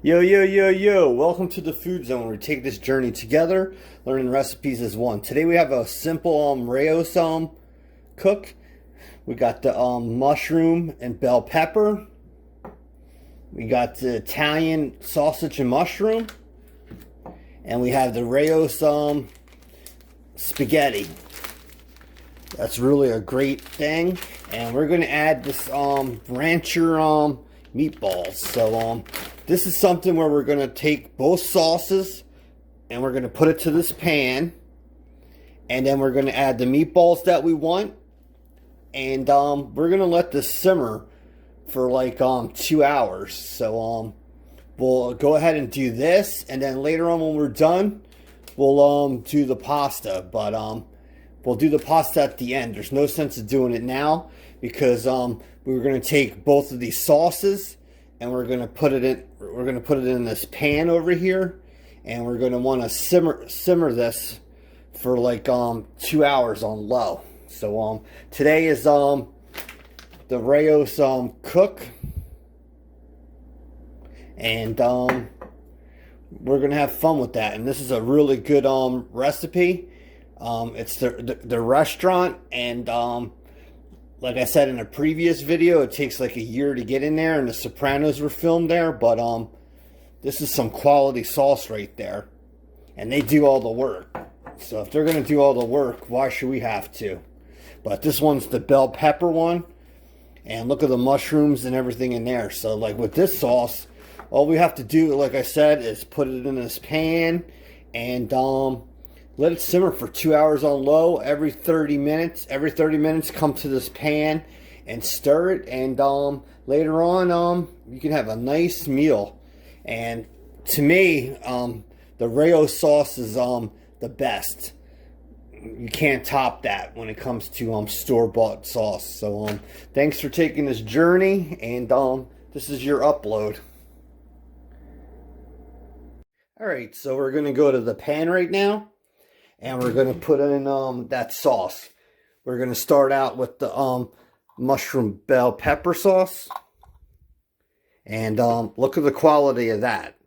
Yo, yo, yo, yo, welcome to the Food Zone where we take this journey together, learning recipes as one. Today we have a simple Rayos cook. We got the mushroom and bell pepper. We got the Italian sausage and mushroom. And we have the Rayos spaghetti. That's really a great thing. And we're going to add this rancher meatballs. So this is something where we're going to take both sauces and we're going to put it to this pan, and then we're going to add the meatballs that we want, and we're going to let this simmer for like 2 hours. So we'll go ahead and do this, and then later on when we're done we'll do the pasta, but we'll do the pasta at the end. There's no sense of doing it now because we're going to take both of these sauces and we're going to put it in this pan over here, and we're going to want to simmer this for like 2 hours on low. So today is the Rayos cook, and we're going to have fun with that. And this is a really good recipe. It's the restaurant, and like I said in a previous video, it takes like a year to get in there, and The Sopranos were filmed there, but this is some quality sauce right there, and they do all the work. So if they're going to do all the work, why should we have to? But this one's the bell pepper one, and look at the mushrooms and everything in there. So like with this sauce, all we have to do, like I said, is put it in this pan and let it simmer for 2 hours on low. Every 30 minutes come to this pan and stir it, and later on you can have a nice meal. And to me, the Rayos sauce is the best. You can't top that when it comes to store-bought sauce. So thanks for taking this journey, and this is your upload. Alright, so we're going to go to the pan right now, and we're going to put in that sauce. We're going to start out with the mushroom bell pepper sauce. And look at the quality of that.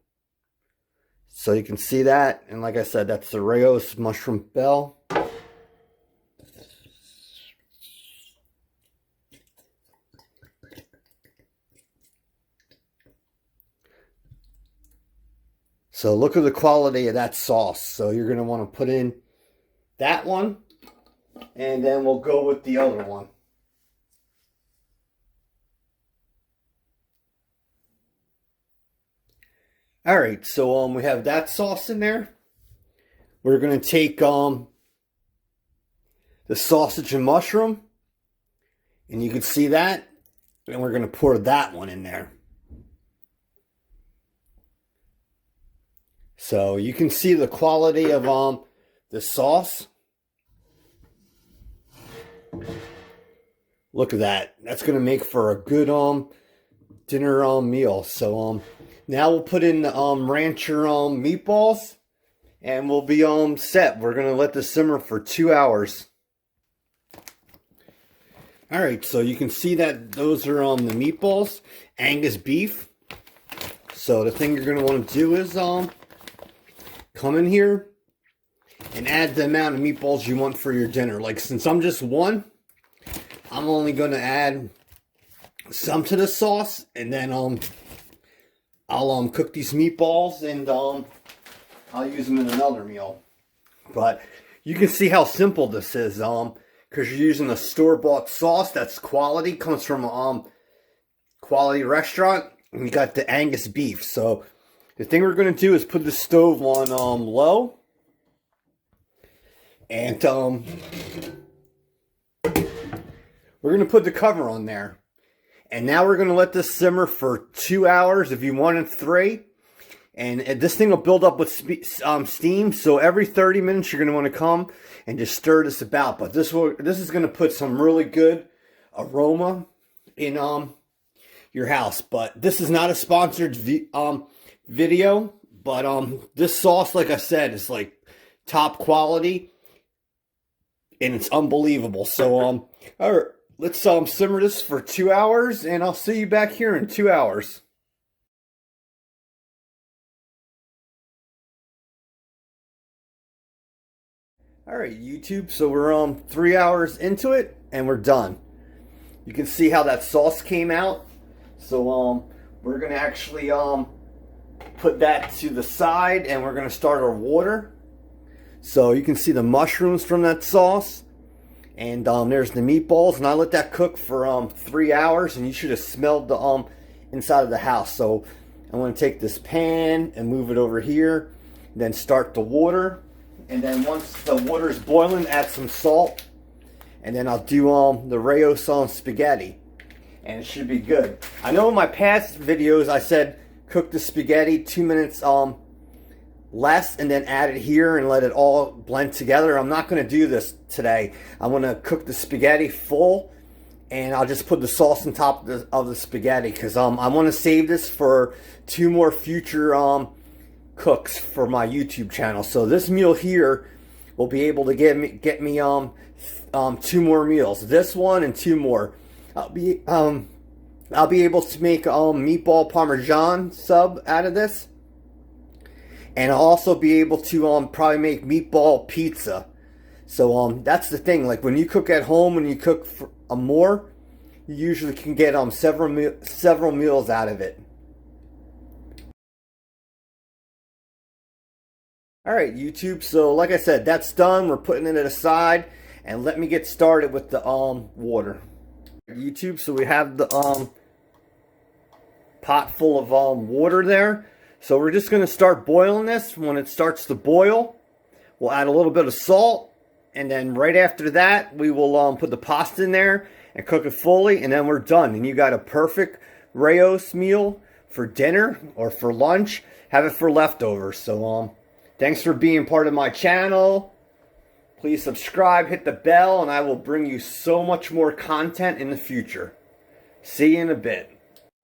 So you can see that. And like I said, that's the Rayos mushroom bell. So look at the quality of that sauce. So you're going to want to put in that one, and then we'll go with the other one. Alright, so we have that sauce in there. We're going to take the sausage and mushroom, and you can see that, and we're going to pour that one in there. So you can see the quality of the sauce. Look at that. That's going to make for a good dinner meal. So now we'll put in the rancher meatballs, and we'll be set. We're going to let this simmer for 2 hours. Alright, so you can see that those are the meatballs, Angus beef. So the thing you're going to want to do is come in here and add the amount of meatballs you want for your dinner. Like, since I'm just one, I'm only going to add some to the sauce, and then I'll cook these meatballs, and I'll use them in another meal. But you can see how simple this is, because you're using a store-bought sauce that's quality, comes from a quality restaurant, and you got the Angus beef. So the thing we're going to do is put the stove on low, and we're going to put the cover on there. And now we're going to let this simmer for 2 hours, if you wanted 3. And this thing will build up with steam, so every 30 minutes you're going to want to come and just stir this about. But this is going to put some really good aroma in your house. But this is not a sponsored video, but this sauce, like I said, is like top quality, and it's unbelievable. So all right, let's simmer this for 2 hours, and I'll see you back here in 2 hours. Alright YouTube, so we're 3 hours into it and we're done. You can see how that sauce came out. So we're gonna actually put that to the side and we're gonna start our water. So you can see the mushrooms from that sauce. And there's the meatballs, and I let that cook for 3 hours, and you should have smelled the inside of the house. So I'm going to take this pan and move it over here, then start the water, and then once the water is boiling, add some salt, and then I'll do the Rayos spaghetti, and it should be good. I know in my past videos I said cook the spaghetti 2 minutes less and then add it here and let it all blend together. I'm not going to do this today. I'm going to cook the spaghetti full, and I'll just put the sauce on top of the spaghetti because I want to save this for 2 more future cooks for my YouTube channel. So this meal here will be able to get me 2 more meals. This one and 2 more. I'll be able to make meatball parmesan sub out of this. And I'll also be able to probably make meatball pizza. So that's the thing. Like when you cook at home, when you cook for more, you usually can get several meals out of it. All right, YouTube. So like I said, that's done. We're putting it aside, and let me get started with the water. YouTube. So we have the pot full of water there. So we're just going to start boiling this. When it starts to boil, we'll add a little bit of salt. And then right after that, we will put the pasta in there and cook it fully. And then we're done. And you got a perfect Rayos meal for dinner or for lunch. Have it for leftovers. So thanks for being part of my channel. Please subscribe, hit the bell, and I will bring you so much more content in the future. See you in a bit.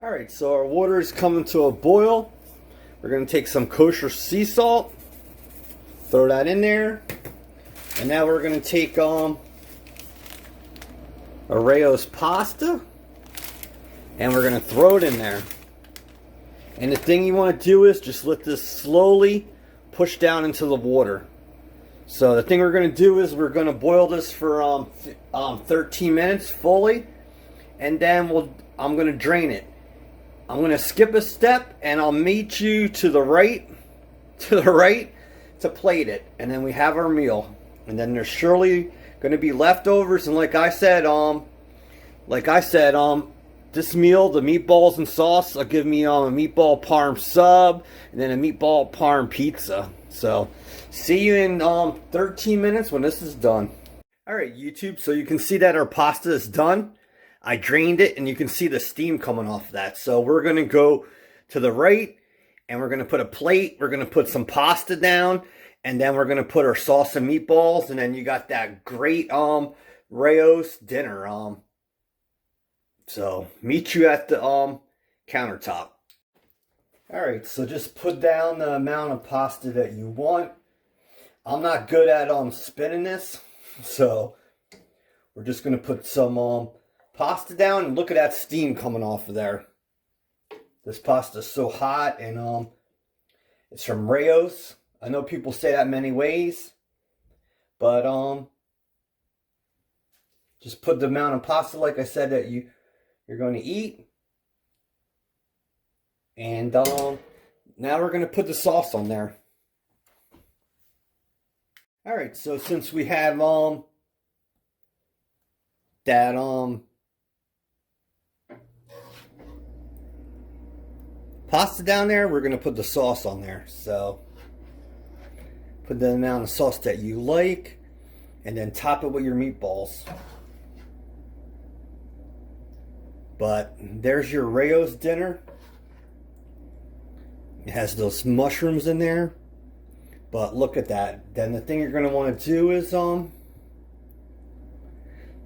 Alright, so our water is coming to a boil. We're going to take some kosher sea salt, throw that in there, and now we're going to take Rayos pasta, and we're going to throw it in there. And the thing you want to do is just let this slowly push down into the water. So the thing we're going to do is we're going to boil this for 13 minutes fully, and then I'm going to drain it. I'm going to skip a step and I'll meet you to the right to plate it, and then we have our meal. And then there's surely going to be leftovers, and like I said, this meal, the meatballs and sauce, will give me a meatball parm sub and then a meatball parm pizza. So see you in 13 minutes when this is done. Alright YouTube, so you can see that our pasta is done. I drained it, and you can see the steam coming off that. So we're going to go to the right, and we're going to put a plate. We're going to put some pasta down, and then we're going to put our sauce and meatballs, and then you got that great Rayos dinner. So meet you at the countertop. Alright, so just put down the amount of pasta that you want. I'm not good at spinning this, so we're just going to put some pasta down, and look at that steam coming off of there. This pasta is so hot, and it's from Rayos. I know people say that many ways, but just put the amount of pasta, like I said, that you're going to eat. And now we're going to put the sauce on there. Alright, so since we have that pasta down there, we're going to put the sauce on there. So put the amount of sauce that you like, and then top it with your meatballs. But there's your Rayos dinner. It has those mushrooms in there. But look at that. Then the thing you're going to want to do is throw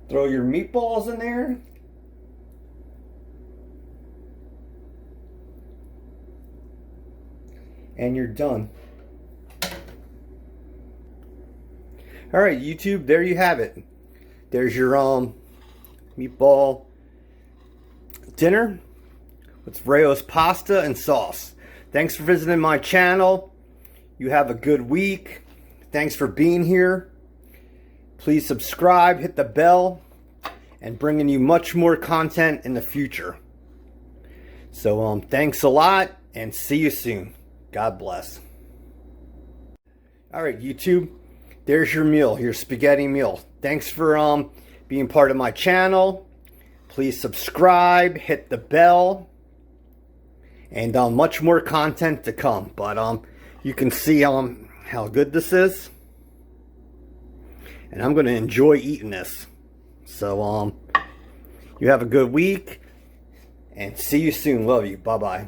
your meatballs in there. And you're done. Alright YouTube, there you have it. There's your meatball dinner with Rayos pasta and sauce. Thanks for visiting my channel. You have a good week. Thanks for being here. Please subscribe, hit the bell, and bringing you much more content in the future. So thanks a lot, and see you soon. God bless. Alright, YouTube, there's your meal, your spaghetti meal. Thanks for being part of my channel. Please subscribe, hit the bell, and much more content to come. But you can see how good this is, and I'm going to enjoy eating this. So you have a good week, and see you soon. Love you. Bye bye.